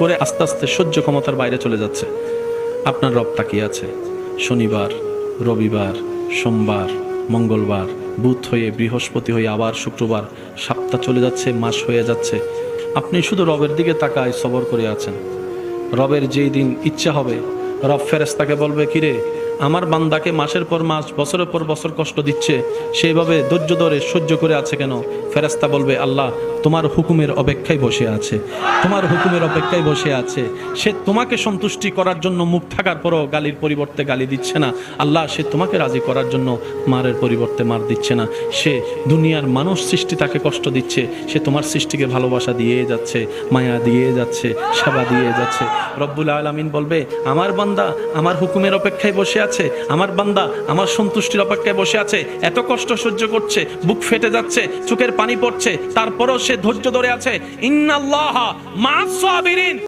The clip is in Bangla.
করে আস্তে আস্তে সহ্য ক্ষমতার বাইরে চলে যাচ্ছে। আপনার রব তাকিয়ে আছে। শনিবার, রবিবার, সোমবার, মঙ্গলবার, বুধ হয়ে বৃহস্পতি হয়ে আবার শুক্রবার, সপ্তাহ চলে যাচ্ছে, মাস হয়ে যাচ্ছে। আপনি শুধু রবের দিকে তাকায় সবর করে আছেন। রবের যেই দিন ইচ্ছা হবে, রব ফেরেশতাকে বলবে, কিরে আমার বান্দাকে মাসের পর মাস, বছরের পর বছর কষ্ট দিচ্ছে, সেইভাবে ধৈর্য ধরে সহ্য করে আছে কেন? ফেরেশতা বলবে, আল্লাহ তোমার হুকুমের অপেক্ষায় বসে আছে, তোমার হুকুমের অপেক্ষায় বসে আছে। সে তোমাকে সন্তুষ্টি করার জন্য মুখ থাকার পরও গালির পরিবর্তে গালি দিচ্ছে না। আল্লাহ সে তোমাকে রাজি করার জন্য মারের পরিবর্তে মার দিচ্ছে না। সে দুনিয়ার মানুষ সৃষ্টি তাকে কষ্ট দিচ্ছে, সে তোমার সৃষ্টিকে ভালোবাসা দিয়ে যাচ্ছে, মায়া দিয়ে যাচ্ছে, সেবা দিয়ে যাচ্ছে। রব্বুল আলামিন বলবে, আমার বান্দা আমার হুকুমের অপেক্ষায় বসে আছে, আমার বান্দা আমার সন্তুষ্টির অপেক্ষায় বসে আছে। এত কষ্ট সহ্য করছে, বুক ফেটে যাচ্ছে, চোখের পানি পড়ছে, তারপরও সে ধৈর্য ধরে আছে। ইন্নাল্লাহা মা'আস সাবিরিন।